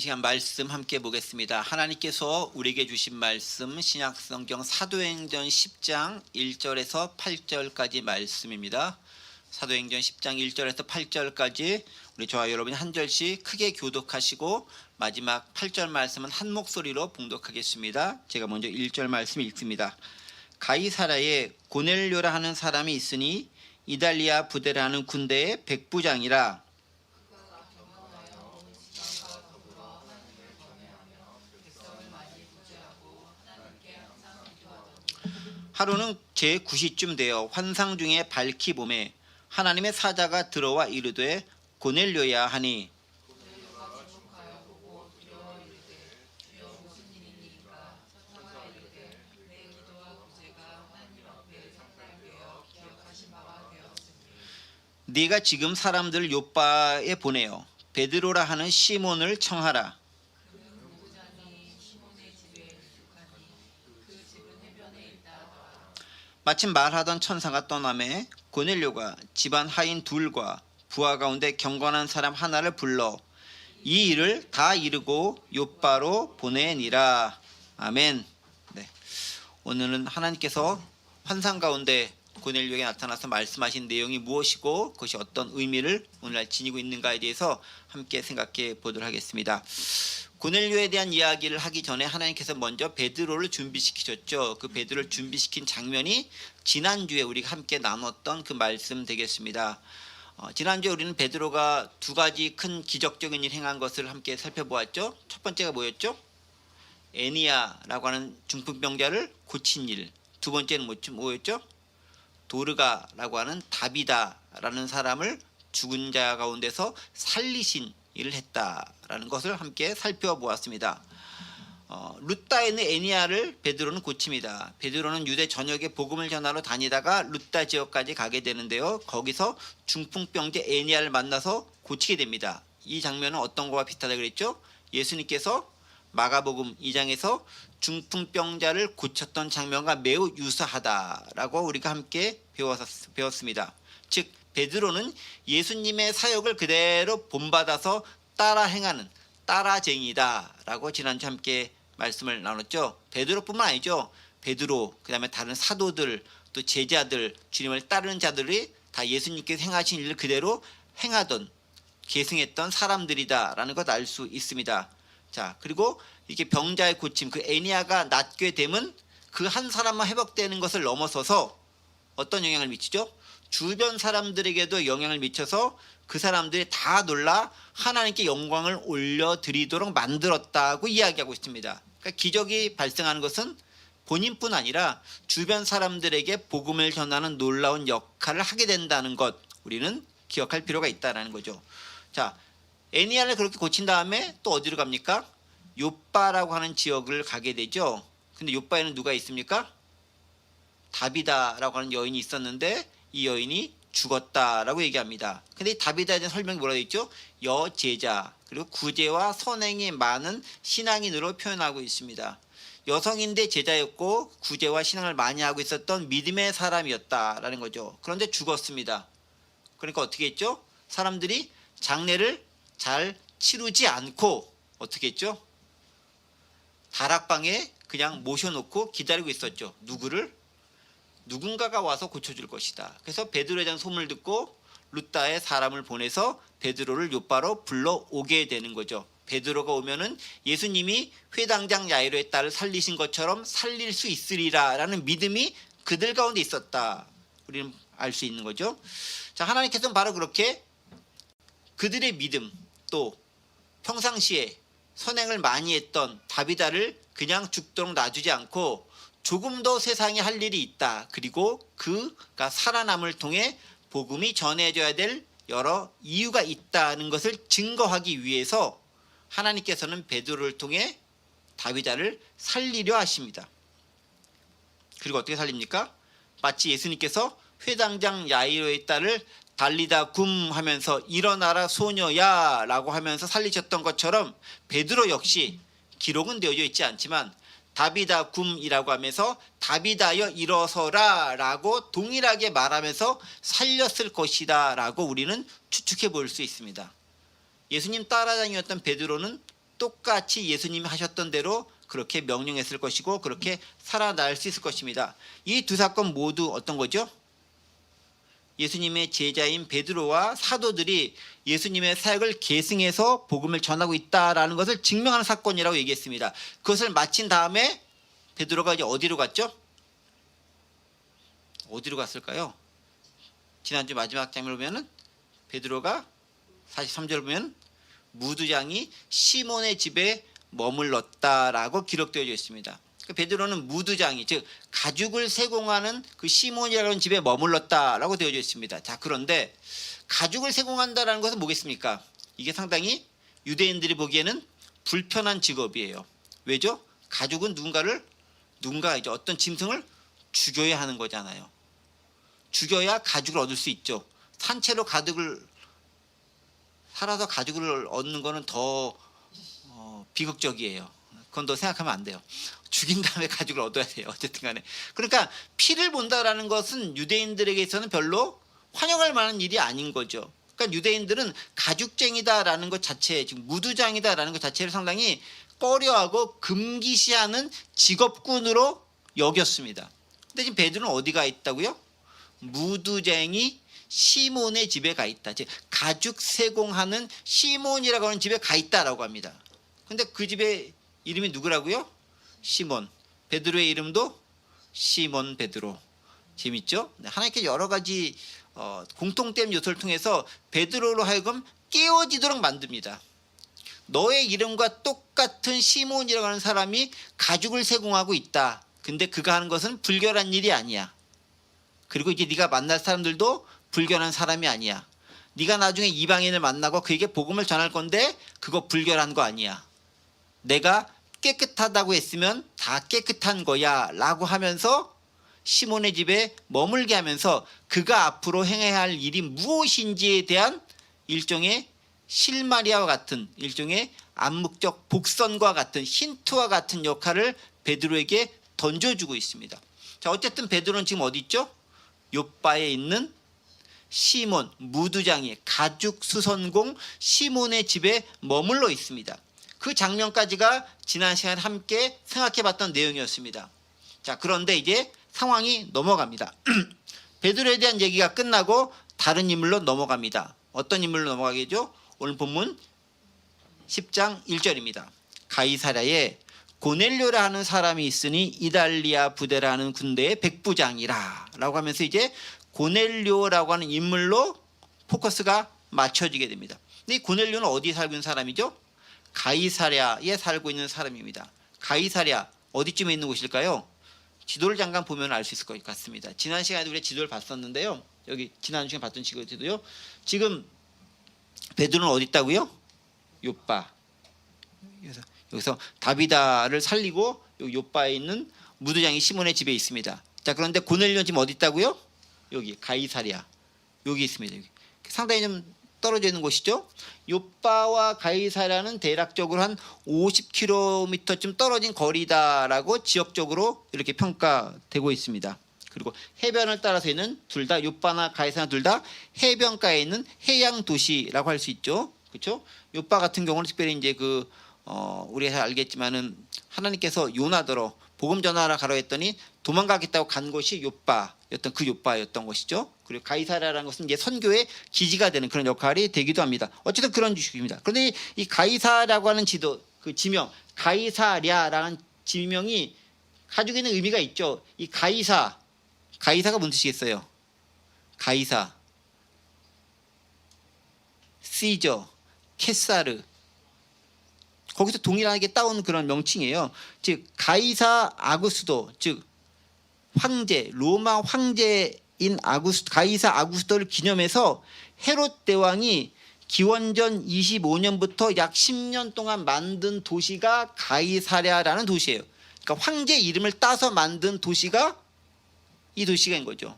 이 시간 말씀 함께 보겠습니다. 하나님께서 우리에게 주신 말씀 신약성경 사도행전 10장 1절에서 8절까지 말씀입니다. 사도행전 10장 1절에서 8절까지 우리 저와 여러분이 한 절씩 크게 교독하시고 마지막 8절 말씀은 한 목소리로 봉독하겠습니다. 제가 먼저 1절 말씀 읽습니다. 가이사라에 고넬료라 하는 사람이 있으니 이달리아 부대라 하는 군대의 백부장이라. 하루는 제9시쯤 되어 환상 중에 밝히 봄에 하나님의 사자가 들어와 이르되 고넬료야 하니 네가 지금 사람들 요빠에 보내어 베드로라 하는 시몬을 청하라. 마침 말하던 천사가 떠나매 고넬료가 집안 하인 둘과 부하 가운데 경건한 사람 하나를 불러 이 일을 다 이루고 요빠로 보내니라. 아멘. 네. 오늘은 하나님께서 환상 가운데 고넬료에게 나타나서 말씀하신 내용이 무엇이고 그것이 어떤 의미를 오늘날 지니고 있는가에 대해서 함께 생각해 보도록 하겠습니다. 고넬료에 대한 이야기를 하기 전에 하나님께서 먼저 베드로를 준비시키셨죠. 그 베드로를 준비시킨 장면이 지난주에 우리가 함께 나눴던 그 말씀 되겠습니다. 지난주에 우리는 베드로가 두 가지 큰 기적적인 일 행한 것을 함께 살펴보았죠. 첫 번째가 뭐였죠? 에니야라고 하는 중풍병자를 고친 일. 두 번째는 뭐였죠? 도르가라고 하는 다비다라는 사람을 죽은 자 가운데서 살리신 일을 했다라는 것을 함께 살펴보았습니다. 루따에 있는 에니야를 베드로는 고칩니다. 베드로는 유대 전역에 복음을 전하러 다니다가 루따 지역까지 가게 되는데요. 거기서 중풍병자 에니야를 만나서 고치게 됩니다. 이 장면은 어떤 거와 비슷하다 그랬죠? 예수님께서 마가복음 2장에서 중풍병자를 고쳤던 장면과 매우 유사하다라고 우리가 함께 배웠습니다. 즉 베드로는 예수님의 사역을 그대로 본받아서 따라 행하는 따라쟁이다라고 지난주 함께 말씀을 나눴죠. 베드로뿐만 아니죠. 베드로, 그 다음에 다른 사도들, 또 제자들, 주님을 따르는 자들이 다 예수님께서 행하신 일을 그대로 행하던 계승했던 사람들이다라는 것 알 수 있습니다. 자, 그리고 이렇게 병자의 고침, 그 에니야가 낫게 되면 그 한 사람만 회복되는 것을 넘어서서 어떤 영향을 미치죠? 주변 사람들에게도 영향을 미쳐서 그 사람들이 다 놀라 하나님께 영광을 올려드리도록 만들었다고 이야기하고 있습니다. 그러니까 기적이 발생하는 것은 본인뿐 아니라 주변 사람들에게 복음을 전하는 놀라운 역할을 하게 된다는 것 우리는 기억할 필요가 있다는 거죠. 자, 에니야를 그렇게 고친 다음에 또 어디로 갑니까? 요빠라고 하는 지역을 가게 되죠. 근데 요빠에는 누가 있습니까? 다비다라고 하는 여인이 있었는데 이 여인이 죽었다라고 얘기합니다. 근데 이 다비다에 대한 설명이 뭐라고 있죠? 여제자, 그리고 구제와 선행이 많은 신앙인으로 표현하고 있습니다. 여성인데 제자였고 구제와 신앙을 많이 하고 있었던 믿음의 사람이었다라는 거죠. 그런데 죽었습니다. 그러니까 어떻게 했죠? 사람들이 장례를 잘 치르지 않고 어떻게 했죠? 다락방에 그냥 모셔놓고 기다리고 있었죠. 누구를? 누군가가 와서 고쳐줄 것이다. 그래서 베드로에 대한 소문을 듣고 루따에 사람을 보내서 베드로를 요빠로 불러오게 되는 거죠. 베드로가 오면은 예수님이 회당장 야이로의 딸을 살리신 것처럼 살릴 수 있으리라라는 믿음이 그들 가운데 있었다. 우리는 알 수 있는 거죠. 자, 하나님께서는 바로 그렇게 그들의 믿음, 또 평상시에 선행을 많이 했던 다비다를 그냥 죽도록 놔두지 않고 조금 더 세상에 할 일이 있다. 그리고 그가 살아남을 통해 복음이 전해져야 될 여러 이유가 있다는 것을 증거하기 위해서 하나님께서는 베드로를 통해 다비다를 살리려 하십니다. 그리고 어떻게 살립니까? 마치 예수님께서 회당장 야이로의 딸을 달리다 굼 하면서 일어나라 소녀야 라고 하면서 살리셨던 것처럼 베드로 역시 기록은 되어져 있지 않지만 다비다 굼이라고 하면서 다비다여 일어서라 라고 동일하게 말하면서 살렸을 것이다 라고 우리는 추측해 볼 수 있습니다. 예수님 따라다니였던 베드로는 똑같이 예수님이 하셨던 대로 그렇게 명령했을 것이고 그렇게 살아날 수 있을 것입니다. 이 두 사건 모두 어떤 거죠? 예수님의 제자인 베드로와 사도들이 예수님의 사역을 계승해서 복음을 전하고 있다라는 것을 증명하는 사건이라고 얘기했습니다. 그것을 마친 다음에 베드로가 이제 어디로 갔죠? 어디로 갔을까요? 지난주 마지막 장면을 보면은 베드로가 43절을 보면 무두장이 시몬의 집에 머물렀다라고 기록되어 있습니다. 베드로는 무두장이 즉 가죽을 세공하는 그 시몬이라는 집에 머물렀다라고 되어져 있습니다. 자, 그런데 가죽을 세공한다라는 것은 뭐겠습니까? 이게 상당히 유대인들이 보기에는 불편한 직업이에요. 왜죠? 가죽은 누군가 이제 어떤 짐승을 죽여야 하는 거잖아요. 죽여야 가죽을 얻을 수 있죠. 산채로 살아서 가죽을 얻는 거는 더 비극적이에요. 그건 더 생각하면 안 돼요. 죽인 다음에 가죽을 얻어야 돼요. 어쨌든 간에. 그러니까 피를 본다라는 것은 유대인들에게서는 별로 환영할 만한 일이 아닌 거죠. 그러니까 유대인들은 가죽쟁이다라는 것 자체, 지금 무두장이다라는 것 자체를 상당히 꺼려하고 금기시하는 직업군으로 여겼습니다. 근데 지금 베드로는 어디가 있다고요? 무두쟁이 시몬의 집에 가 있다. 즉 가죽 세공하는 시몬이라고 하는 집에 가 있다라고 합니다. 근데 그 집의 이름이 누구라고요? 시몬. 베드로의 이름도 시몬 베드로. 재밌죠? 하나님께 여러 가지 공통된 요소를 통해서 베드로로 하여금 깨어지도록 만듭니다. 너의 이름과 똑같은 시몬이라고 하는 사람이 가죽을 세공하고 있다. 근데 그가 하는 것은 불결한 일이 아니야. 그리고 이제 네가 만날 사람들도 불결한 사람이 아니야. 네가 나중에 이방인을 만나고 그에게 복음을 전할 건데 그거 불결한 거 아니야. 내가 깨끗하다고 했으면 다 깨끗한 거야 라고 하면서 시몬의 집에 머물게 하면서 그가 앞으로 행해야 할 일이 무엇인지에 대한 일종의 실마리아와 같은 일종의 암묵적 복선과 같은 힌트와 같은 역할을 베드로에게 던져주고 있습니다. 자, 어쨌든 베드로는 지금 어디 있죠? 요바에 있는 시몬 무두장이 가죽 수선공 시몬의 집에 머물러 있습니다. 그 장면까지가 지난 시간에 함께 생각해봤던 내용이었습니다. 자, 그런데 이제 상황이 넘어갑니다. 베드로에 대한 얘기가 끝나고 다른 인물로 넘어갑니다. 어떤 인물로 넘어가겠죠? 오늘 본문 10장 1절입니다. 가이사랴에 고넬료라 하는 사람이 있으니 이달리아 부대라는 군대의 백부장이라 라고 하면서 이제 고넬료라고 하는 인물로 포커스가 맞춰지게 됩니다. 근데 이 고넬료는 어디에 살고 있는 사람이죠? 가이사랴에 살고 있는 사람입니다. 가이사랴 어디쯤에 있는 곳일까요? 지도를 잠깐 보면 알 수 있을 것 같습니다. 지난 시간에도 우리가 지도를 봤었는데요. 여기 지난 시간에 봤던 지도요. 지금 베드로는 어디 있다고요? 요빠. 여기서 다비다를 살리고 요빠에 있는 무두장이 시몬의 집에 있습니다. 자, 그런데 고넬료는 지금 어디 있다고요? 여기 가이사랴. 여기 있습니다. 여기. 상당히 좀 떨어져 있는 곳이죠. 요빠와 가이사랴는 대략적으로 한 50km쯤 떨어진 거리다라고 지역적으로 이렇게 평가되고 있습니다. 그리고 해변을 따라서 있는 둘 다 요빠나 가이사랴 둘 다 해변가에 있는 해양 도시라고 할 수 있죠. 그렇죠? 요빠 같은 경우는 특별히 이제 우리가 잘 알겠지만은 하나님께서 요나더러 복음 전하러 가라 했더니 도망가겠다고 간 곳이 요빠였던 그 요빠였던 것이죠. 그리고 가이사랴라는 것은 이제 선교의 기지가 되는 그런 역할이 되기도 합니다. 어쨌든 그런 주식입니다. 그런데 이 가이사라고 하는 지명, 가이사랴라는 지명이 가지고 있는 의미가 있죠. 이 가이사가 무슨 뜻이겠어요? 가이사, 시저, 케사르. 거기서 동일하게 따온 그런 명칭이에요. 즉 가이사 아구스도, 즉 황제, 로마 황제인 가이사 아구스도를 기념해서 헤롯 대왕이 기원전 25년부터 약 10년 동안 만든 도시가 가이사랴라는 도시예요. 그러니까 황제 이름을 따서 만든 도시가 이 도시가인 거죠.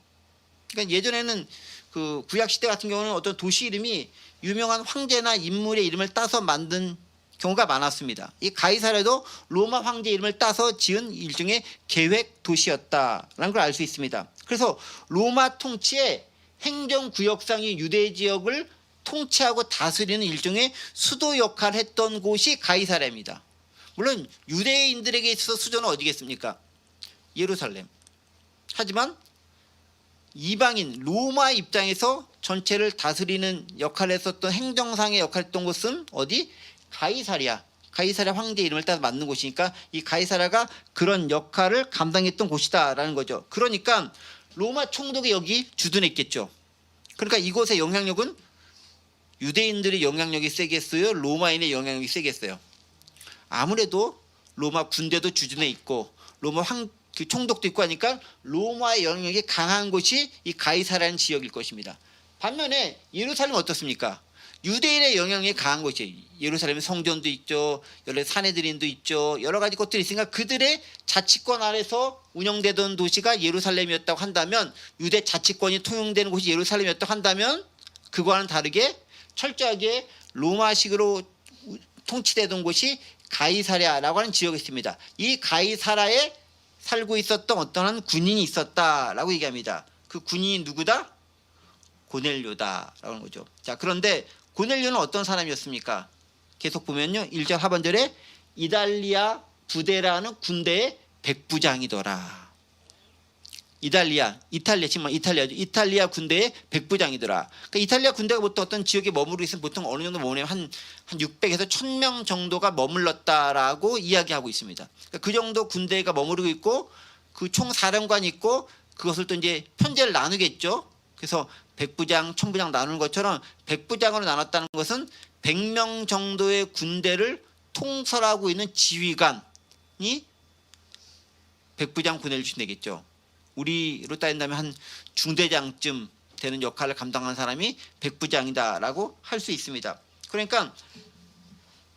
그러니까 예전에는 그 구약 시대 같은 경우는 어떤 도시 이름이 유명한 황제나 인물의 이름을 따서 만든 경우가 많았습니다. 이 가이사랴도 로마 황제 이름을 따서 지은 일종의 계획 도시였다라는 걸 알 수 있습니다. 그래서 로마 통치의 행정구역상의 유대 지역을 통치하고 다스리는 일종의 수도 역할을 했던 곳이 가이사랴입니다. 물론 유대인들에게 있어서 수도는 어디겠습니까? 예루살렘. 하지만 이방인 로마 입장에서 전체를 다스리는 역할을 했었던 행정상의 역할을 했던 곳은 어디? 가이사랴. 가이사랴 황제 이름을 따서 맞는 곳이니까 이 가이사랴가 그런 역할을 감당했던 곳이다라는 거죠. 그러니까 로마 총독이 여기 주둔했겠죠. 그러니까 이곳의 영향력은 유대인들의 영향력이 세겠어요? 로마인의 영향력이 세겠어요? 아무래도 로마 군대도 주둔해 있고 로마 그 총독도 있고 하니까 로마의 영향력이 강한 곳이 이 가이사라는 지역일 것입니다. 반면에 예루살렘은 어떻습니까? 유대인의 영향력이 강한 곳이에요. 예루살렘에 성전도 있죠. 여러 사내들인도 있죠. 여러 가지 것들이 있으니까 그들의 자치권 아래서 운영되던 도시가 예루살렘이었다고 한다면, 유대 자치권이 통용되는 곳이 예루살렘이었다고 한다면, 그거와는 다르게 철저하게 로마식으로 통치되던 곳이 가이사랴라고 하는 지역이 있습니다. 이 가이사랴에 살고 있었던 어떠한 군인이 있었다라고 얘기합니다. 그 군인이 누구다? 고넬료다라고 하는 거죠. 자, 그런데 고넬료는 어떤 사람이었습니까? 계속 보면요, 1절 하반절에 이달리아 부대라는 군대의 백부장이더라. 이탈리아 군대의 백부장이더라. 그러니까 이탈리아 군대가 보통 어떤 지역에 머무르고 있으면 보통 어느 정도 머무르면 한 600에서 1000명 정도가 머물렀다라고 이야기하고 있습니다. 그러니까 그 정도 군대가 머무르고 있고 그 총사령관이 있고 그것을 또 이제 편제를 나누겠죠. 그래서 백부장, 천부장 나누는 것처럼 백부장으로 나눴다는 것은 100명 정도의 군대를 통솔하고 있는 지휘관이 백부장 군대를 주내겠죠. 우리로 따진다면 한 중대장쯤 되는 역할을 감당한 사람이 백부장이다라고 할 수 있습니다. 그러니까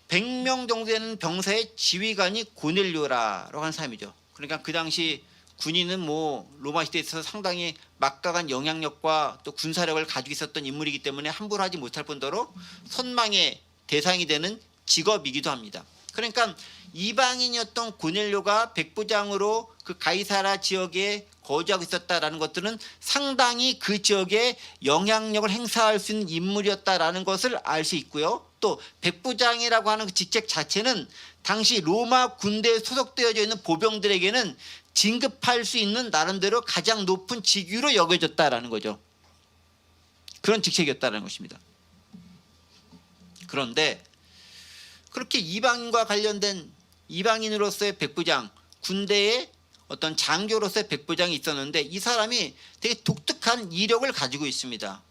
100명 정도 되는 병사의 지휘관이 고넬료라고 하는 사람이죠. 그러니까 그 당시 군인은 뭐 로마 시대에 있어서 상당히 막강한 영향력과 또 군사력을 가지고 있었던 인물이기 때문에 함부로 하지 못할 뿐더러 선망의 대상이 되는 직업이기도 합니다. 그러니까 이방인이었던 고넬료가 백부장으로 그 가이사랴 지역에 거주하고 있었다라는 것들은 상당히 그 지역에 영향력을 행사할 수 있는 인물이었다라는 것을 알 수 있고요. 또 백부장이라고 하는 그 직책 자체는 당시 로마 군대에 소속되어져 있는 보병들에게는 진급할 수 있는 나름대로 가장 높은 직위로 여겨졌다라는 거죠. 그런 직책이었다는 것입니다. 그런데 그렇게 이방인과 관련된 이방인으로서의 백부장, 군대의 어떤 장교로서의 백부장이 있었는데 이 사람이 되게 독특한 이력을 가지고 있습니다.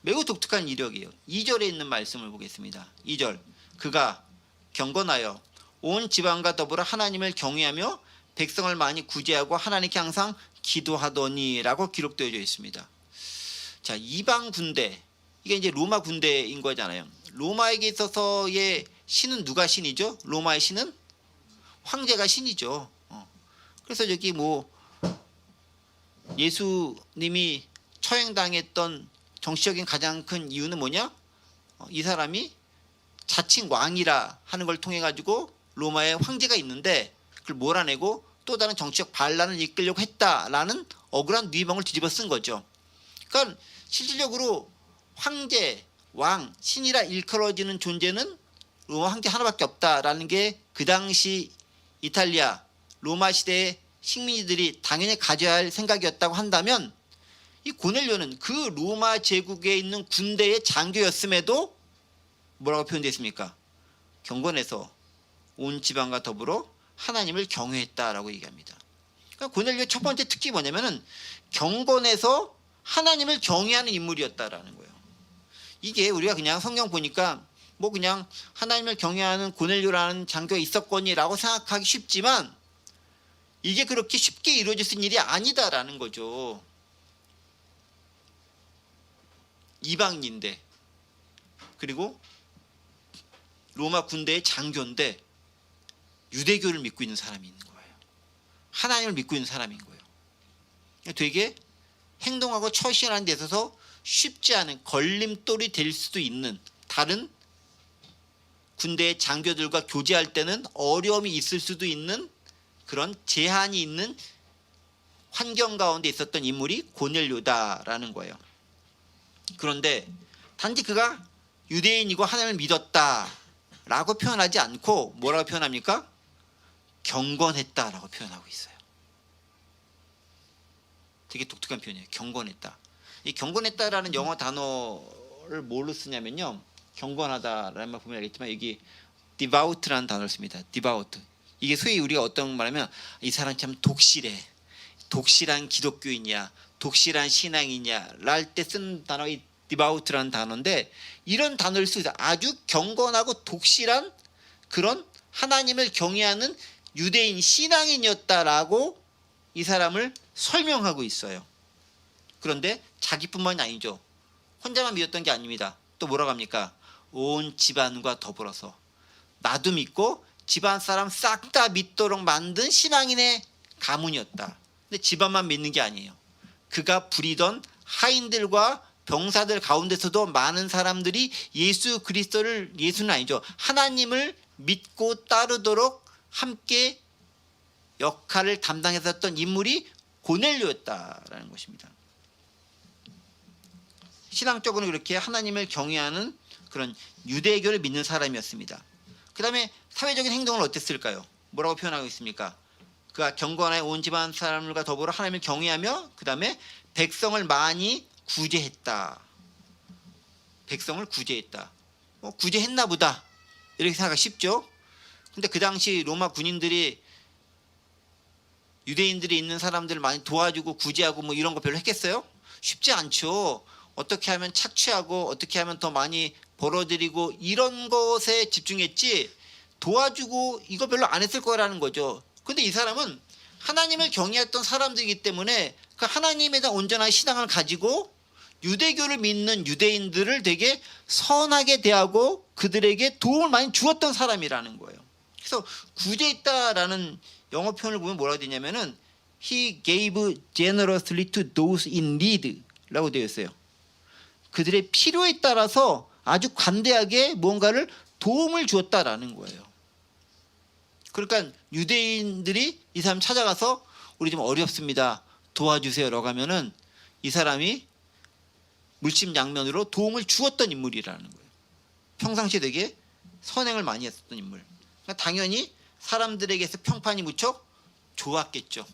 매우 독특한 이력이에요. 2절에 있는 말씀을 보겠습니다. 2절, 그가 경건하여 온 지방과 더불어 하나님을 경외하며 백성을 많이 구제하고 하나님께 항상 기도하더니라고 기록되어 있습니다. 자, 이방 군대, 이게 이제 로마 군대인 거잖아요. 로마에게 있어서의 신은 누가 신이죠? 로마의 신은 황제가 신이죠. 그래서 여기 뭐 예수님이 처형당했던 정치적인 가장 큰 이유는 뭐냐? 이 사람이 자칭 왕이라 하는 걸 통해 가지고 로마에 황제가 있는데 그걸 몰아내고 또 다른 정치적 반란을 이끌려고 했다라는 억울한 뉘앙을 뒤집어 쓴 거죠. 그러니까 실질적으로 황제, 왕, 신이라 일컬어지는 존재는 로마 황제 하나밖에 없다라는 게 그 당시 이탈리아 로마 시대의 식민지들이 당연히 가져야 할 생각이었다고 한다면, 이 고넬료는 그 로마 제국에 있는 군대의 장교였음에도 뭐라고 표현되어 있습니까? 경건해서 온 지방과 더불어 하나님을 경외했다라고 얘기합니다. 그러니까 고넬료의 첫 번째 특징이 뭐냐면은 경건해서 하나님을 경외하는 인물이었다라는 거예요. 이게 우리가 그냥 성경 보니까 뭐 그냥 하나님을 경외하는 고넬료라는 장교가 있었거니라고 생각하기 쉽지만 이게 그렇게 쉽게 이루어질 수 있는 일이 아니다라는 거죠. 이방인인데, 그리고 로마 군대의 장교인데 유대교를 믿고 있는 사람이 있는 거예요. 하나님을 믿고 있는 사람인 거예요. 되게 행동하고 처신하는 데 있어서 쉽지 않은 걸림돌이 될 수도 있는, 다른 군대의 장교들과 교제할 때는 어려움이 있을 수도 있는 그런 제한이 있는 환경 가운데 있었던 인물이 고넬료다라는 거예요. 그런데 단지 그가 유대인이고 하나님을 믿었다라고 표현하지 않고 뭐라고 표현합니까? 경건했다라고 표현하고 있어요. 되게 독특한 표현이에요. 경건했다. 이 경건했다라는 영어 단어를 뭘로 쓰냐면요, 경건하다라는 말 보면 알겠지만 여기 devout라는 단어를 씁니다. devout. 이게 소위 우리가 어떤 말하면 이 사람 참 독실해, 독실한 기독교인이야, 독실한 신앙이냐 랄 때 쓰는 단어가 이 devout라는 단어인데, 이런 단어를 쓰고 아주 경건하고 독실한 그런 하나님을 경외하는 유대인 신앙인이었다라고 이 사람을 설명하고 있어요. 그런데 자기뿐만이 아니죠. 혼자만 믿었던 게 아닙니다. 또 뭐라고 합니까? 온 집안과 더불어서 나도 믿고 집안 사람 싹 다 믿도록 만든 신앙인의 가문이었다. 근데 집안만 믿는 게 아니에요. 그가 부리던 하인들과 병사들 가운데서도 많은 사람들이 예수 그리스도를, 예수는 아니죠, 하나님을 믿고 따르도록 함께 역할을 담당했었던 인물이 고넬료였다라는 것입니다. 신앙적으로 그렇게 하나님을 경외하는 그런 유대교를 믿는 사람이었습니다. 그 다음에 사회적인 행동을 어땠을까요? 뭐라고 표현하고 있습니까? 그가 경건하여 온 집안 사람들과 더불어 하나님을 경외하며 그 다음에 백성을 많이 구제했다. 백성을 구제했다. 구제했나 보다 이렇게 생각하기 쉽죠. 근데 그 당시 로마 군인들이 유대인들이 있는 사람들을 많이 도와주고 구제하고 뭐 이런 거 별로 했겠어요? 쉽지 않죠. 어떻게 하면 착취하고 어떻게 하면 더 많이 벌어들이고 이런 것에 집중했지 도와주고 이거 별로 안 했을 거라는 거죠. 근데 이 사람은 하나님을 경외했던 사람들이기 때문에 그 하나님에 대한 온전한 신앙을 가지고 유대교를 믿는 유대인들을 되게 선하게 대하고 그들에게 도움을 많이 주었던 사람이라는 거예요. 그래서 구제했다라는 영어 표현을 보면 뭐라고 되냐면은 He gave generously to those in need 라고 되어 있어요. 그들의 필요에 따라서 아주 관대하게 뭔가를 도움을 주었다라는 거예요. 그러니까 유대인들이 이 사람 찾아가서 우리 좀 어렵습니다, 도와주세요라고 하면은 이 사람이 물심양면으로 도움을 주었던 인물이라는 거예요. 평상시에 되게 선행을 많이 했었던 인물. 그러니까 당연히 사람들에게서 평판이 무척 좋았겠죠.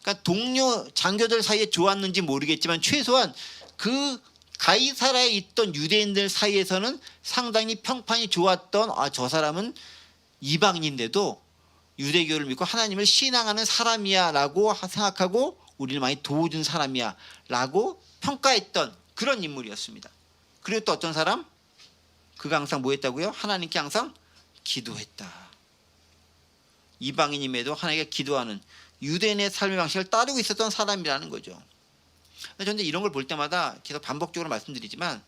그러니까 동료 장교들 사이에 좋았는지 모르겠지만 최소한 그 가이사라에 있던 유대인들 사이에서는 상당히 평판이 좋았던, 저 사람은 이방인인데도 유대교를 믿고 하나님을 신앙하는 사람이야 라고 생각하고 우리를 많이 도와준 사람이야 라고 평가했던 그런 인물이었습니다. 그리고 또 어떤 사람? 그가 항상 뭐 했다고요? 하나님께 항상 기도했다. 이방인임에도 하나님께 기도하는 유대인의 삶의 방식을 따르고 있었던 사람이라는 거죠. 저는 이런 걸 볼 때마다 계속 반복적으로 말씀드리지만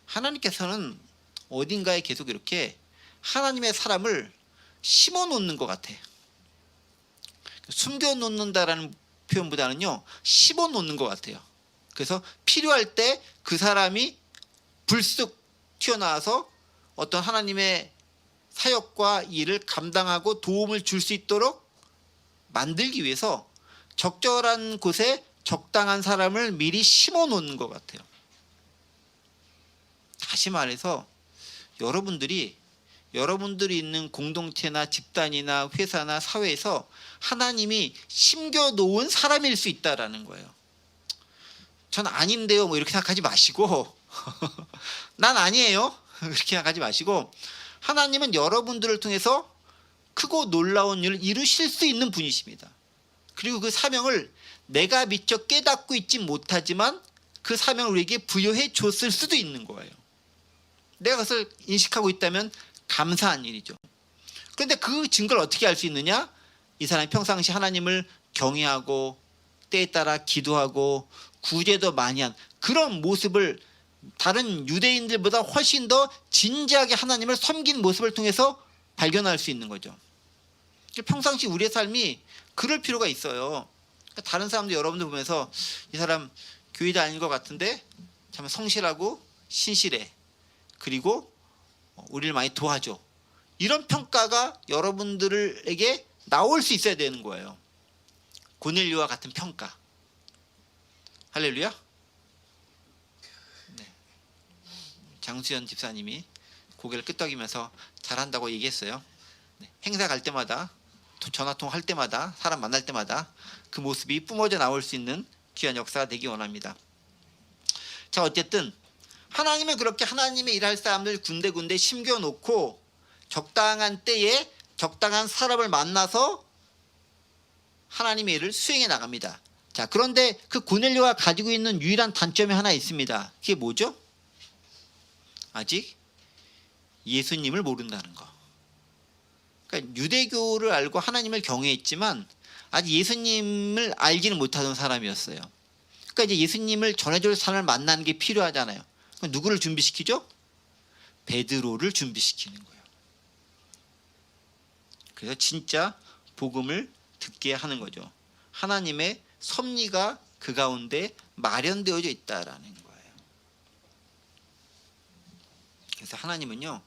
하나님께서는 어딘가에 계속 이렇게 하나님의 사람을 심어 놓는 것 같아. 숨겨 놓는다라는 표현보다는요, 심어 놓는 것 같아요. 그래서 필요할 때 그 사람이 불쑥 튀어나와서 어떤 하나님의 사역과 일을 감당하고 도움을 줄 수 있도록 만들기 위해서 적절한 곳에 적당한 사람을 미리 심어 놓는 것 같아요. 다시 말해서 여러분들이 있는 공동체나 집단이나 회사나 사회에서 하나님이 심겨놓은 사람일 수 있다라는 거예요. 전 아닌데요 뭐 이렇게 생각하지 마시고 난 아니에요 그렇게 생각하지 마시고, 하나님은 여러분들을 통해서 크고 놀라운 일을 이루실 수 있는 분이십니다. 그리고 그 사명을 내가 미처 깨닫고 있지 못하지만 그 사명을 우리에게 부여해 줬을 수도 있는 거예요. 내가 그것을 인식하고 있다면 감사한 일이죠. 그런데 그 증거를 어떻게 알 수 있느냐? 이 사람이 평상시 하나님을 경외하고 때에 따라 기도하고 구제도 많이 한 그런 모습을 다른 유대인들보다 훨씬 더 진지하게 하나님을 섬긴 모습을 통해서 발견할 수 있는 거죠. 평상시 우리의 삶이 그럴 필요가 있어요. 다른 사람들 여러분들 보면서 이 사람 교회 다니는 것 같은데 참 성실하고 신실해, 그리고 우리를 많이 도와줘, 이런 평가가 여러분들에게 나올 수 있어야 되는 거예요. 고넬료와 같은 평가. 할렐루야. 네. 장수현 집사님이 고개를 끄덕이면서 잘한다고 얘기했어요. 행사 갈 때마다 전화통화할 때마다 사람 만날 때마다 그 모습이 뿜어져 나올 수 있는 귀한 역사가 되기 원합니다. 자, 어쨌든 하나님은 그렇게 하나님의 일할 사람들 군데군데 심겨놓고 적당한 때에 적당한 사람을 만나서 하나님의 일을 수행해 나갑니다. 자, 그런데 그 고넬료가 가지고 있는 유일한 단점이 하나 있습니다. 그게 뭐죠? 아직 예수님을 모른다는 거. 그러니까 유대교를 알고 하나님을 경외했지만 아직 예수님을 알지는 못하던 사람이었어요. 그러니까 이제 예수님을 전해줄 사람을 만나는 게 필요하잖아요. 그럼 누구를 준비시키죠? 베드로를 준비시키는 거예요. 그래서 진짜 복음을 듣게 하는 거죠. 하나님의 섭리가 그 가운데 마련되어져 있다라는 거예요. 그래서 하나님은요,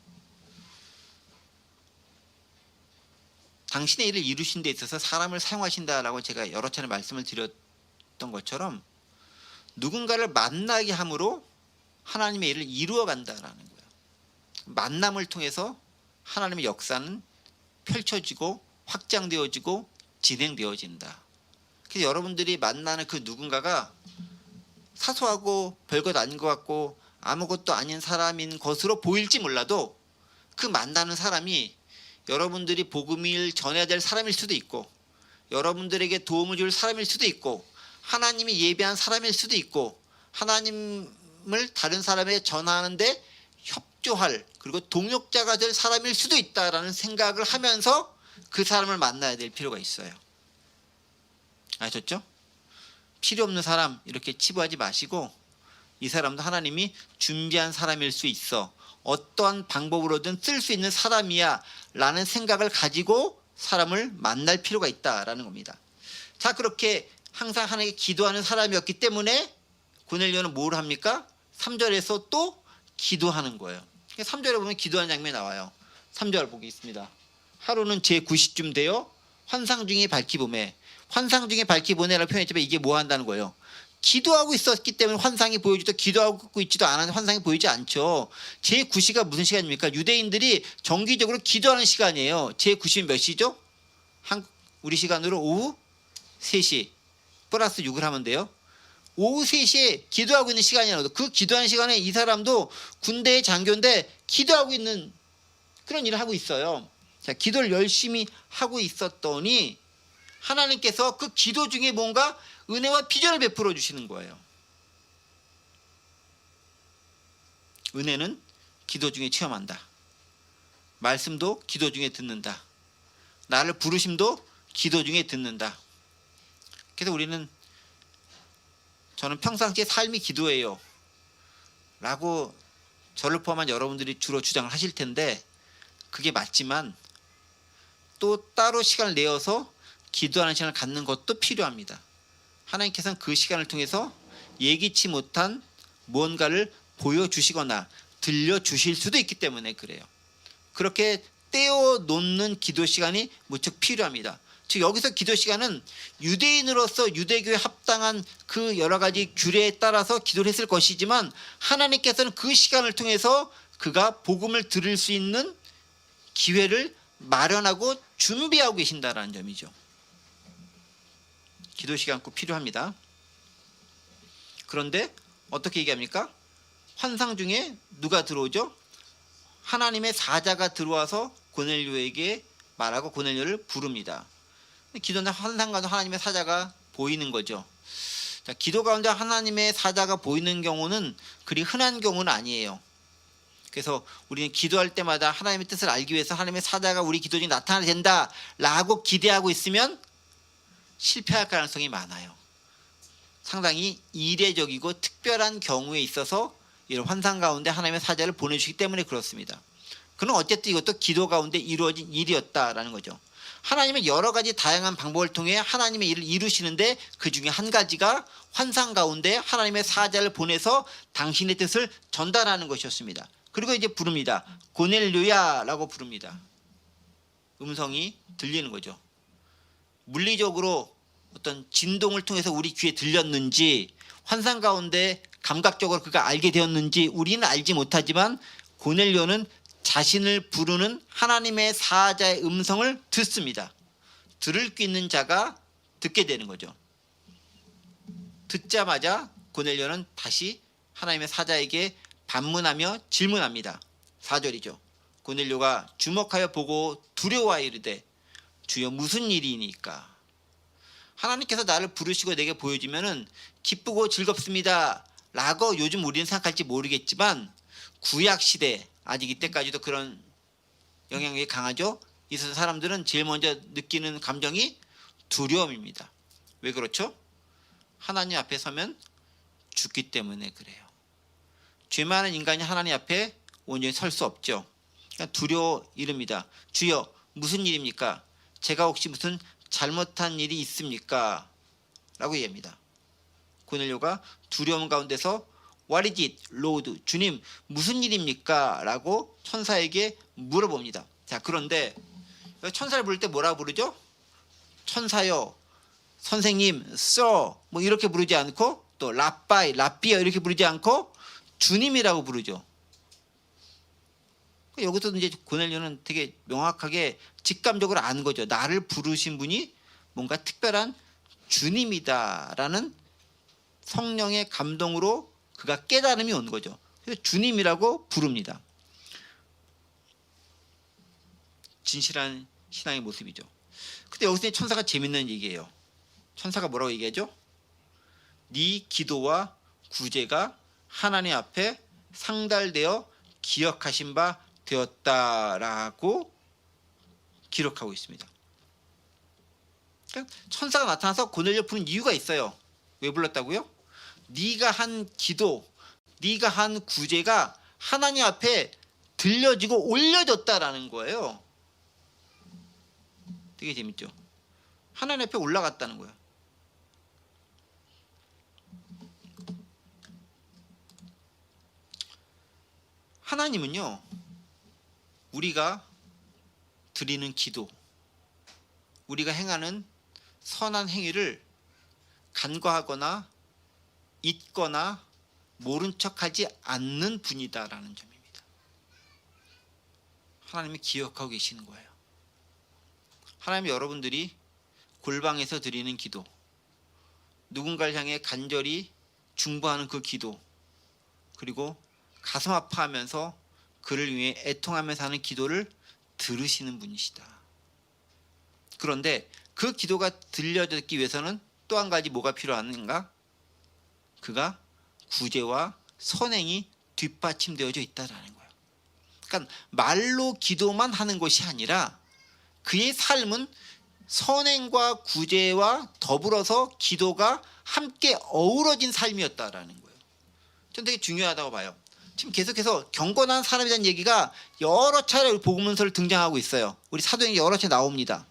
당신의 일을 이루신 데 있어서 사람을 사용하신다라고 제가 여러 차례 말씀을 드렸던 것처럼 누군가를 만나게 함으로 하나님의 일을 이루어 간다라는 거예요. 만남을 통해서 하나님의 역사는 펼쳐지고 확장되어지고 진행되어진다. 그래서 여러분들이 만나는 그 누군가가 사소하고 별것 아닌 것 같고 아무것도 아닌 사람인 것으로 보일지 몰라도 그 만나는 사람이 여러분들이 복음을 전해야 될 사람일 수도 있고 여러분들에게 도움을 줄 사람일 수도 있고 하나님이 예비한 사람일 수도 있고 하나님을 다른 사람에게 전하는데 협조할 그리고 동역자가 될 사람일 수도 있다라는 생각을 하면서 그 사람을 만나야 될 필요가 있어요. 아셨죠? 필요 없는 사람 이렇게 치부하지 마시고 이 사람도 하나님이 준비한 사람일 수 있어. 어떠한 방법으로든 쓸 수 있는 사람이야 라는 생각을 가지고 사람을 만날 필요가 있다라는 겁니다. 자, 그렇게 항상 하나님께 기도하는 사람이었기 때문에 고넬료는 뭘 합니까? 3절에서 또 기도하는 거예요. 3절에 보면 기도하는 장면이 나와요. 3절 보겠습니다. 하루는 제9시쯤 되어 환상 중에 밝히 보매. 환상 중에 밝히 보내라고 표현했지만 이게 뭐 한다는 거예요? 기도하고 있었기 때문에 환상이 보여지도 기도하고 있지도 않았는데 환상이 보이지 않죠. 제9시가 무슨 시간입니까? 유대인들이 정기적으로 기도하는 시간이에요. 제9시는 몇 시죠? 우리 시간으로 오후 3시 플러스 6을 하면 돼요. 오후 3시에 기도하고 있는 시간이라도 그 기도하는 시간에 이 사람도 군대의 장교인데 기도하고 있는 그런 일을 하고 있어요. 자, 기도를 열심히 하고 있었더니 하나님께서 그 기도 중에 뭔가 은혜와 비전을 베풀어 주시는 거예요. 은혜는 기도 중에 체험한다. 말씀도 기도 중에 듣는다. 나를 부르심도 기도 중에 듣는다. 그래서 저는 평상시에 삶이 기도예요 라고 저를 포함한 여러분들이 주로 주장을 하실 텐데 그게 맞지만 또 따로 시간을 내어서 기도하는 시간을 갖는 것도 필요합니다. 하나님께서는 그 시간을 통해서 예기치 못한 무언가를 보여주시거나 들려주실 수도 있기 때문에 그래요. 그렇게 떼어놓는 기도 시간이 무척 필요합니다. 즉 여기서 기도 시간은 유대인으로서 유대교에 합당한 그 여러 가지 규례에 따라서 기도를 했을 것이지만 하나님께서는 그 시간을 통해서 그가 복음을 들을 수 있는 기회를 마련하고 준비하고 계신다는 점이죠. 기도 시간 꼭 필요합니다. 그런데 어떻게 얘기합니까? 환상 중에 누가 들어오죠? 하나님의 사자가 들어와서 고넬료에게 말하고 고넬료를 부릅니다. 기도는 환상 가운데 하나님의 사자가 보이는 거죠. 자, 기도 가운데 하나님의 사자가 보이는 경우는 그리 흔한 경우는 아니에요. 그래서 우리는 기도할 때마다 하나님의 뜻을 알기 위해서 하나님의 사자가 우리 기도 중에 나타나야 된다라고 기대하고 있으면 실패할 가능성이 많아요. 상당히 이례적이고 특별한 경우에 있어서 이런 환상 가운데 하나님의 사자를 보내주시기 때문에 그렇습니다. 그럼 어쨌든 이것도 기도 가운데 이루어진 일이었다라는 거죠. 하나님은 여러 가지 다양한 방법을 통해 하나님의 일을 이루시는데 그 중에 한 가지가 환상 가운데 하나님의 사자를 보내서 당신의 뜻을 전달하는 것이었습니다. 그리고 이제 부릅니다. 고넬료야 라고 부릅니다. 음성이 들리는 거죠. 물리적으로 어떤 진동을 통해서 우리 귀에 들렸는지 환상 가운데 감각적으로 그가 알게 되었는지 우리는 알지 못하지만 고넬료는 자신을 부르는 하나님의 사자의 음성을 듣습니다. 들을 귀 있는 자가 듣게 되는 거죠. 듣자마자 고넬료는 다시 하나님의 사자에게 반문하며 질문합니다. 4절이죠. 고넬료가 주목하여 보고 두려워하여 이르되 주여 무슨 일이니까. 하나님께서 나를 부르시고 내게 보여주면은 기쁘고 즐겁습니다 라고 요즘 우리는 생각할지 모르겠지만 구약시대 아직 이때까지도 그런 영향력이 강하죠. 있어서 사람들은 제일 먼저 느끼는 감정이 두려움입니다. 왜 그렇죠? 하나님 앞에 서면 죽기 때문에 그래요. 죄 많은 인간이 하나님 앞에 온전히 설 수 없죠. 그러니까 두려워 이릅니다. 주여 무슨 일입니까? 제가 혹시 무슨 잘못한 일이 있습니까? 라고 얘기합니다. 고넬료가 두려움 가운데서 What is it, Lord? 주님 무슨 일입니까? 라고 천사에게 물어봅니다. 자, 그런데 천사를 부를 때 뭐라고 부르죠? 천사여, 선생님, Sir 뭐 이렇게 부르지 않고 또 라빠이, 라비어 이렇게 부르지 않고 주님이라고 부르죠. 여기서도 이제 고넬료는 되게 명확하게 직감적으로 아는 거죠. 나를 부르신 분이 뭔가 특별한 주님이다라는 성령의 감동으로 그가 깨달음이 온 거죠. 그래서 주님이라고 부릅니다. 진실한 신앙의 모습이죠. 근데 여기서 천사가 재밌는 얘기예요. 천사가 뭐라고 얘기하죠? 네 기도와 구제가 하나님 앞에 상달되어 기억하신 바 되었다라고 기록하고 있습니다. 그러니까 천사가 나타나서 고넬료 부른 이유가 있어요. 왜 불렀다고요? 네가 한 기도, 네가 한 구제가 하나님 앞에 들려지고 올려졌다라는 거예요. 되게 재밌죠? 하나님 앞에 올라갔다는 거예요. 하나님은요, 우리가 드리는 기도, 우리가 행하는 선한 행위를 간과하거나 잊거나 모른 척하지 않는 분이다라는 점입니다. 하나님이 기억하고 계시는 거예요. 하나님이 여러분들이 골방에서 드리는 기도, 누군가를 향해 간절히 중보하는 그 기도, 그리고 가슴 아파하면서 그를 위해 애통하면서 하는 기도를 들으시는 분이시다. 그런데 그 기도가 들려듣기 위해서는 또 한 가지 뭐가 필요한가? 그가 구제와 선행이 뒷받침되어져 있다라는 거예요. 그러니까 말로 기도만 하는 것이 아니라 그의 삶은 선행과 구제와 더불어서 기도가 함께 어우러진 삶이었다라는 거예요. 저는 되게 중요하다고 봐요. 지금 계속해서 경건한 사람이라는 얘기가 여러 차례 복음서를 등장하고 있어요. 우리 사도행전에 여러 차례 나옵니다.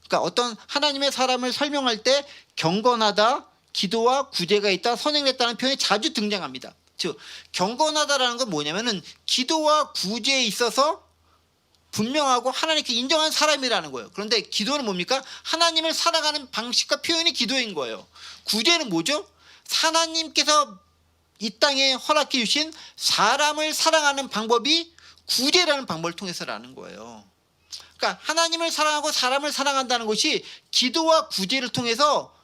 그러니까 어떤 하나님의 사람을 설명할 때 경건하다, 기도와 구제가 있다, 선행했다는 표현이 자주 등장합니다. 즉 경건하다라는 건 뭐냐면은 기도와 구제에 있어서 분명하고 하나님께 인정한 사람이라는 거예요. 그런데 기도는 뭡니까? 하나님을 사랑하는 방식과 표현이 기도인 거예요. 구제는 뭐죠? 하나님께서 이 땅에 허락해 주신 사람을 사랑하는 방법이 구제라는 방법을 통해서라는 거예요. 그러니까 하나님을 사랑하고 사람을 사랑한다는 것이 기도와 구제를 통해서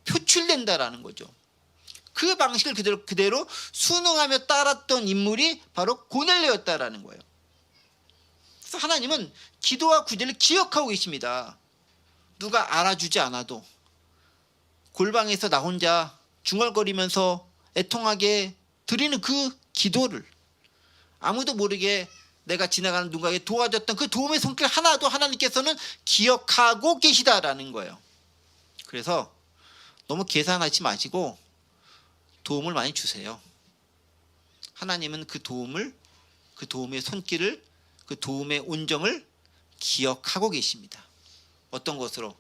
표출된다라는 거죠. 그 방식을 그대로 순응하며 따랐던 인물이 바로 고넬료였다라는 거예요. 그래서 하나님은 기도와 구제를 기억하고 계십니다. 누가 알아주지 않아도 골방에서 나 혼자 중얼거리면서 애통하게 드리는 그 기도를 아무도 모르게 내가 지나가는 누군가에게 도와줬던 그 도움의 손길 하나도 하나님께서는 기억하고 계시다라는 거예요. 그래서 너무 계산하지 마시고 도움을 많이 주세요. 하나님은 그 도움의 손길을, 그 도움의 온정을 기억하고 계십니다. 어떤 것으로?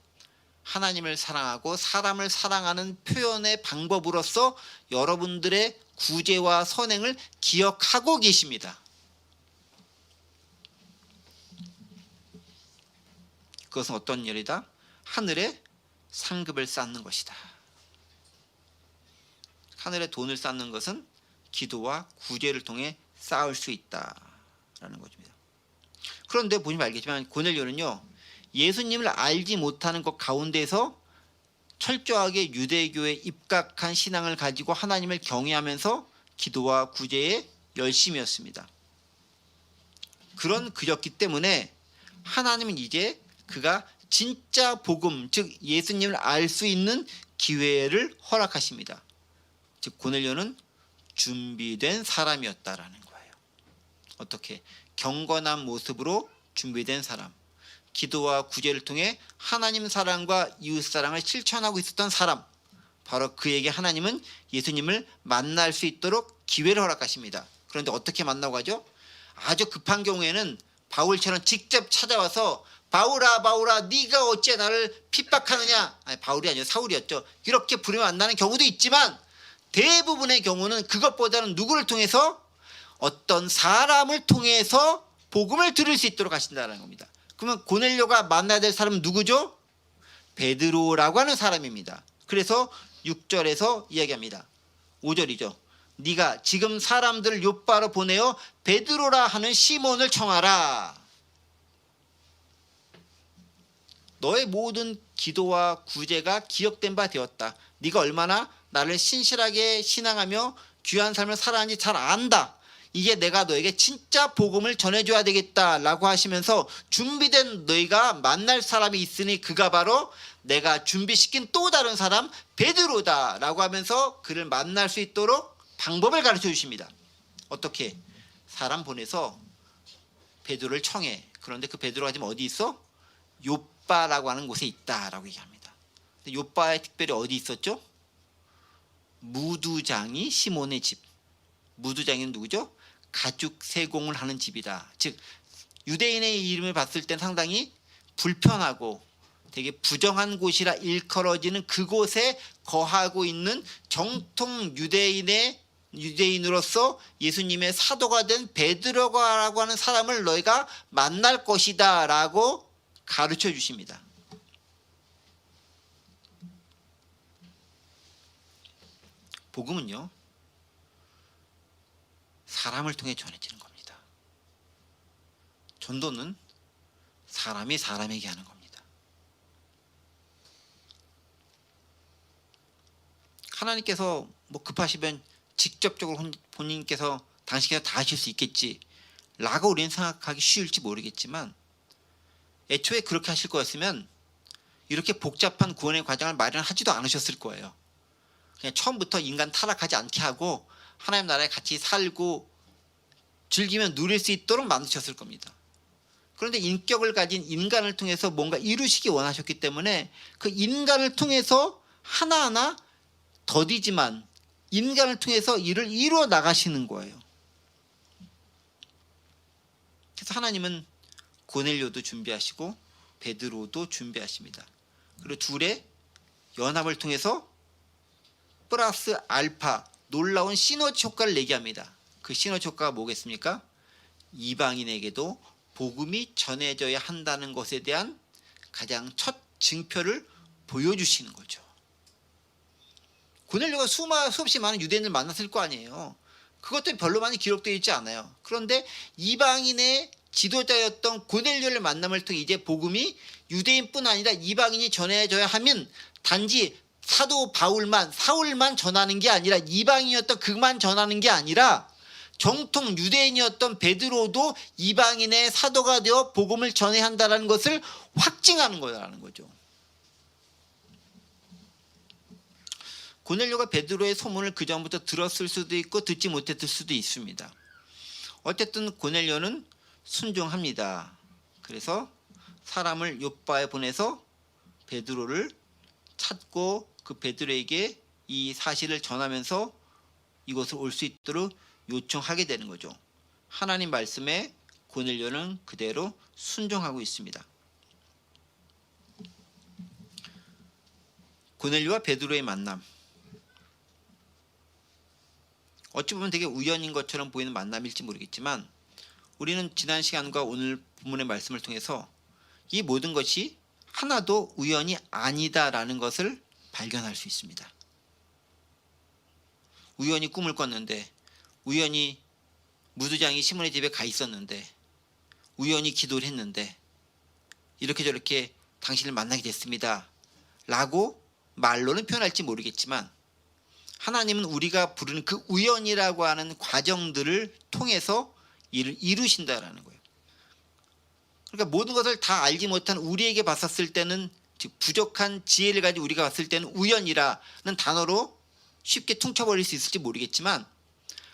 하나님을 사랑하고 사람을 사랑하는 표현의 방법으로서 여러분들의 구제와 선행을 기억하고 계십니다. 그것은 어떤 일이다? 하늘의 상급을 쌓는 것이다. 하늘에 돈을 쌓는 것은 기도와 구제를 통해 쌓을 수 있다라는 것입니다. 그런데 보시면 알겠지만 고넬료는요, 예수님을 알지 못하는 것 가운데서 철저하게 유대교에 입각한 신앙을 가지고 하나님을 경외하면서 기도와 구제에 열심이었습니다. 그런 그였기 때문에 하나님은 이제 그가 진짜 복음, 즉 예수님을 알 수 있는 기회를 허락하십니다. 즉 고넬료는 준비된 사람이었다라는 거예요. 어떻게? 경건한 모습으로 준비된 사람, 기도와 구제를 통해 하나님 사랑과 이웃 사랑을 실천하고 있었던 사람, 바로 그에게 하나님은 예수님을 만날 수 있도록 기회를 허락하십니다. 그런데 어떻게 만나고 가죠? 아주 급한 경우에는 바울처럼 직접 찾아와서 바울아 바울아 네가 어째 나를 핍박하느냐, 아니 바울이 아니라 사울이었죠. 이렇게 부르면 만나는 경우도 있지만 대부분의 경우는 그것보다는 누구를 통해서? 어떤 사람을 통해서 복음을 들을 수 있도록 하신다는 겁니다. 그러면 고넬료가 만나야 될 사람은 누구죠? 베드로라고 하는 사람입니다. 그래서 6절에서 이야기합니다. 5절이죠. 네가 지금 사람들을 요바로 보내어 베드로라 하는 시몬을 청하라. 너의 모든 기도와 구제가 기억된 바 되었다. 네가 얼마나 나를 신실하게 신앙하며 귀한 삶을 살아가는지 잘 안다. 이제 내가 너에게 진짜 복음을 전해줘야 되겠다라고 하시면서 준비된 너희가 만날 사람이 있으니 그가 바로 내가 준비시킨 또 다른 사람 베드로다라고 하면서 그를 만날 수 있도록 방법을 가르쳐 주십니다. 어떻게? 사람 보내서 베드로를 청해. 그런데 그 베드로가 지금 어디 있어? 요빠라고 하는 곳에 있다라고 얘기합니다. 요빠에 특별히 어디 있었죠? 무두장이 시몬의 집. 무두장이는 누구죠? 가죽 세공을 하는 집이다. 즉 유대인의 이름을 봤을 땐 상당히 불편하고 되게 부정한 곳이라 일컬어지는 그곳에 거하고 있는 정통 유대인으로서 예수님의 사도가 된 베드로라고 하는 사람을 너희가 만날 것이다 라고 가르쳐 주십니다. 복음은요, 사람을 통해 전해지는 겁니다. 전도는 사람이 사람에게 하는 겁니다. 하나님께서 뭐 급하시면 직접적으로 본인께서 당신께서 다 하실 수 있겠지 라고 우리는 생각하기 쉬울지 모르겠지만, 애초에 그렇게 하실 거였으면 이렇게 복잡한 구원의 과정을 마련하지도 않으셨을 거예요. 그냥 처음부터 인간 타락하지 않게 하고 하나님 나라에 같이 살고 즐기면 누릴 수 있도록 만드셨을 겁니다. 그런데 인격을 가진 인간을 통해서 뭔가 이루시기 원하셨기 때문에 그 인간을 통해서 하나하나 더디지만 인간을 통해서 일을 이루어 나가시는 거예요. 그래서 하나님은 고넬료도 준비하시고 베드로도 준비하십니다. 그리고 둘의 연합을 통해서 플러스 알파 놀라운 시너지 효과를 내게 합니다. 그 시너지 효과가 뭐겠습니까? 이방인에게도 복음이 전해져야 한다는 것에 대한 가장 첫 증표를 보여주시는 거죠. 고넬료가 수없이 많은 유대인을 만났을 거 아니에요. 그것도 별로 많이 기록되어 있지 않아요. 그런데 이방인의 지도자였던 고넬료를 만남을 통해 이제 복음이 유대인뿐 아니라 이방인이 전해져야 하면 단지 사도 사울만 전하는 게 아니라 이방인이었던 그만 전하는 게 아니라 정통 유대인이었던 베드로도 이방인의 사도가 되어 복음을 전해야 한다는 것을 확증하는 거라는 거죠. 고넬료가 베드로의 소문을 그 전부터 들었을 수도 있고 듣지 못했을 수도 있습니다. 어쨌든 고넬료는 순종합니다. 그래서 사람을 요빠에 보내서 베드로를 찾고 그 베드로에게 이 사실을 전하면서 이곳을 올 수 있도록 요청하게 되는 거죠. 하나님 말씀에 고넬료는 그대로 순종하고 있습니다. 고넬료와 베드로의 만남, 어찌 보면 되게 우연인 것처럼 보이는 만남일지 모르겠지만 우리는 지난 시간과 오늘 본문의 말씀을 통해서 이 모든 것이 하나도 우연이 아니다라는 것을 발견할 수 있습니다. 우연히 꿈을 꿨는데, 우연히 무두장이 시몬의 집에 가 있었는데, 우연히 기도를 했는데 이렇게 저렇게 당신을 만나게 됐습니다 라고 말로는 표현할지 모르겠지만, 하나님은 우리가 부르는 그 우연이라고 하는 과정들을 통해서 이를 이루신다라는 거예요. 그러니까 모든 것을 다 알지 못한 우리에게 봤었을 때는, 즉 부족한 지혜를 가지고 우리가 봤을 때는 우연이라는 단어로 쉽게 퉁쳐버릴 수 있을지 모르겠지만,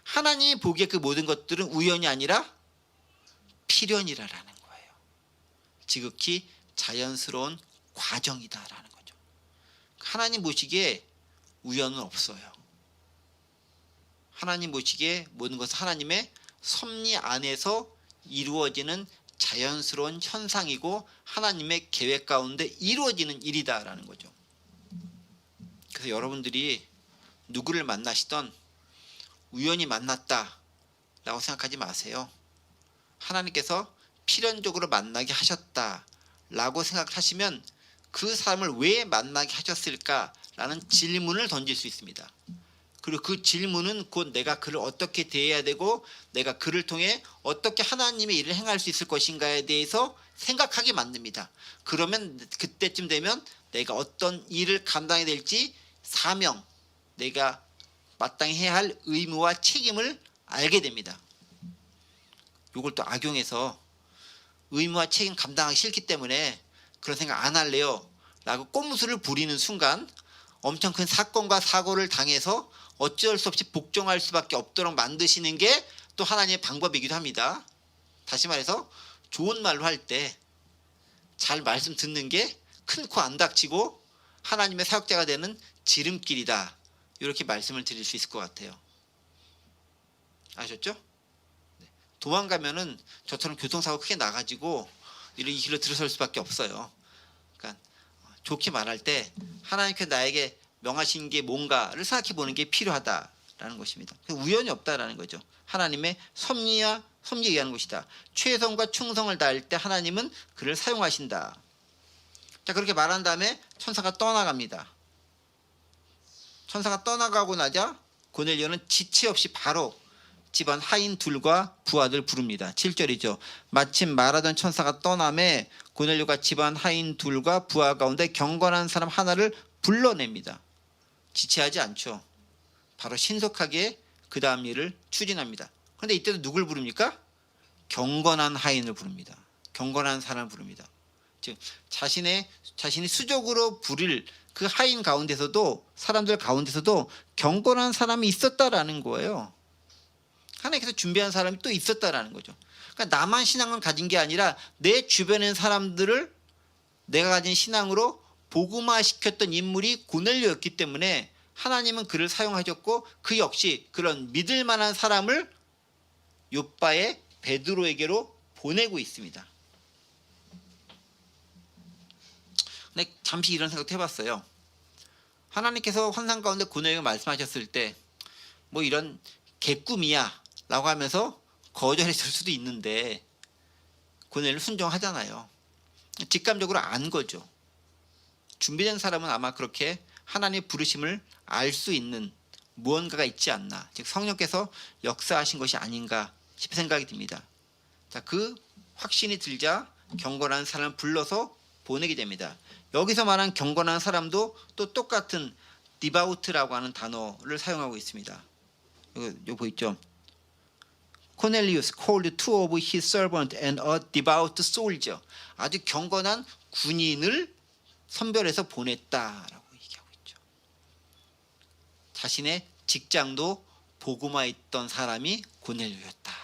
하나님이 보기에 그 모든 것들은 우연이 아니라 필연이라는 거예요. 지극히 자연스러운 과정이다라는 거죠. 하나님 보시기에 우연은 없어요. 하나님 보시기에 모든 것은 하나님의 섭리 안에서 이루어지는 자연스러운 현상이고 하나님의 계획 가운데 이루어지는 일이다라는 거죠. 그래서 여러분들이 누구를 만나시던 우연히 만났다라고 생각하지 마세요. 하나님께서 필연적으로 만나게 하셨다라고 생각하시면 그 사람을 왜 만나게 하셨을까라는 질문을 던질 수 있습니다. 그리고 그 질문은 곧 내가 그를 어떻게 대해야 되고 내가 그를 통해 어떻게 하나님의 일을 행할 수 있을 것인가에 대해서 생각하게 만듭니다. 그러면 그때쯤 되면 내가 어떤 일을 감당해야 될지 사명, 내가 마땅히 해야 할 의무와 책임을 알게 됩니다. 이걸 또 악용해서 의무와 책임 감당하기 싫기 때문에 그런 생각 안 할래요 라고 꼼수를 부리는 순간 엄청 큰 사건과 사고를 당해서 어쩔 수 없이 복종할 수밖에 없도록 만드시는 게 또 하나님의 방법이기도 합니다. 다시 말해서 좋은 말로 할 때 잘 말씀 듣는 게 큰 코 안 닥치고 하나님의 사역자가 되는 지름길이다, 이렇게 말씀을 드릴 수 있을 것 같아요. 아셨죠? 도망가면은 저처럼 교통사고 크게 나가지고 이 길로 들어설 수밖에 없어요. 그러니까 좋게 말할 때 하나님께서 나에게 명하신 게 뭔가를 생각해 보는 게 필요하다라는 것입니다. 우연이 없다라는 거죠. 하나님의 섭리에 의한 것이다. 최선과 충성을 다할 때 하나님은 그를 사용하신다. 자, 그렇게 말한 다음에 천사가 떠나갑니다. 천사가 떠나가고 나자 고넬료는 지체 없이 바로 집안 하인 둘과 부하들 부릅니다. 7절이죠. 마침 말하던 천사가 떠남에 고넬료가 집안 하인 둘과 부하 가운데 경건한 사람 하나를 불러냅니다. 지체하지 않죠. 바로 신속하게 그 다음 일을 추진합니다. 그런데 이때도 누굴 부릅니까? 경건한 하인을 부릅니다. 경건한 사람을 부릅니다. 즉 자신이 수적으로 부릴 그 하인 가운데서도, 사람들 가운데서도 경건한 사람이 있었다라는 거예요. 하나님께서 준비한 사람이 또 있었다라는 거죠. 그러니까 나만 신앙을 가진 게 아니라 내 주변의 사람들을 내가 가진 신앙으로 복음화시켰던 인물이 고넬료였기 때문에 하나님은 그를 사용하셨고, 그 역시 그런 믿을 만한 사람을 욥바의 베드로에게로 보내고 있습니다. 근데 잠시 이런 생각도 해봤어요. 하나님께서 환상 가운데 고넬료에게 말씀하셨을 때 뭐 이런 개꿈이야 라고 하면서 거절했을 수도 있는데 고넬료 순종하잖아요. 직감적으로 안 거죠. 준비된 사람은 아마 그렇게 하나님의 부르심을 알 수 있는 무언가가 있지 않나, 즉 성령께서 역사하신 것이 아닌가 싶은 생각이 듭니다. 자, 그 확신이 들자 경건한 사람을 불러서 보내게 됩니다. 여기서 말한 경건한 사람도 또 똑같은 디바우트라고 하는 단어를 사용하고 있습니다. 이거 보이죠? Cornelius called two of his servants and a devout soldier. 아주 경건한 군인을 선별해서 보냈다라고 얘기하고 있죠. 자신의 직장도 복음화 있던 사람이 고넬료였다.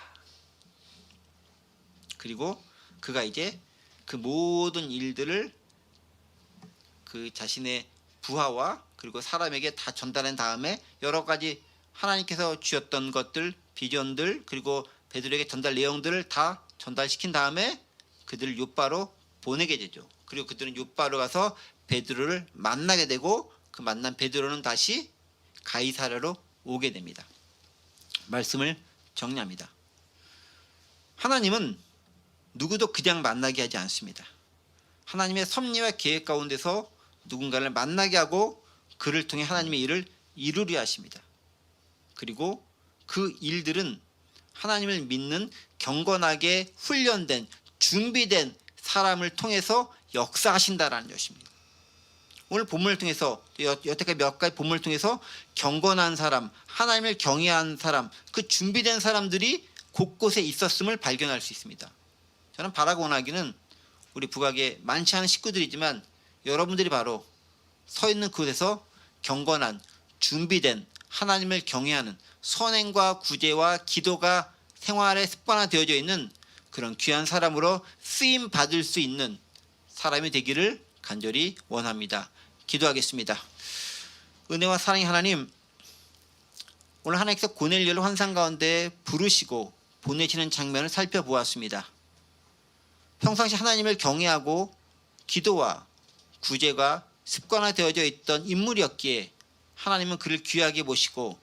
그리고 그가 이제 그 모든 일들을 그 자신의 부하와 그리고 사람에게 다 전달한 다음에 여러 가지 하나님께서 주셨던 것들, 비전들, 그리고 베드로에게 전달 내용들을 다 전달시킨 다음에 그들을 욥바로 보내게 되죠. 그리고 그들은 욥바로 가서 베드로를 만나게 되고, 그 만난 베드로는 다시 가이사랴로 오게 됩니다. 말씀을 정리합니다. 하나님은 누구도 그냥 만나게 하지 않습니다. 하나님의 섭리와 계획 가운데서 누군가를 만나게 하고 그를 통해 하나님의 일을 이루려 하십니다. 그리고 그 일들은 하나님을 믿는 경건하게 훈련된 준비된 사람을 통해서 역사하신다라는 것입니다. 오늘 본문을 통해서 여태까지 몇 가지 본문을 통해서 경건한 사람, 하나님을 경외하는 사람, 그 준비된 사람들이 곳곳에 있었음을 발견할 수 있습니다. 저는 바라고 원하기는 우리 북악에 많지 않은 식구들이지만 여러분들이 바로 서 있는 그곳에서 경건한 준비된 하나님을 경외하는 선행과 구제와 기도가 생활에 습관화되어져 있는 그런 귀한 사람으로 쓰임 받을 수 있는 사람이 되기를 간절히 원합니다. 기도하겠습니다. 은혜와 사랑의 하나님, 오늘 하나님께서 고넬료를 환상 가운데 부르시고 보내시는 장면을 살펴보았습니다. 평상시 하나님을 경외하고 기도와 구제가 습관화되어져 있던 인물이었기에 하나님은 그를 귀하게 보시고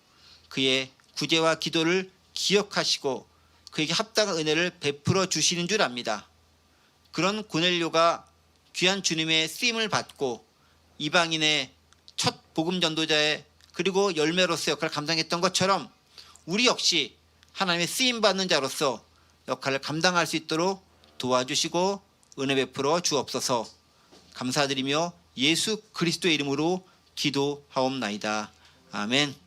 그의 구제와 기도를 기억하시고 그에게 합당한 은혜를 베풀어 주시는 줄 압니다. 그런 고넬료가 귀한 주님의 쓰임을 받고 이방인의 첫 복음 전도자의 그리고 열매로서 역할을 감당했던 것처럼 우리 역시 하나님의 쓰임 받는 자로서 역할을 감당할 수 있도록 도와주시고 은혜 베풀어 주옵소서. 감사드리며 예수 그리스도의 이름으로 기도하옵나이다. 아멘.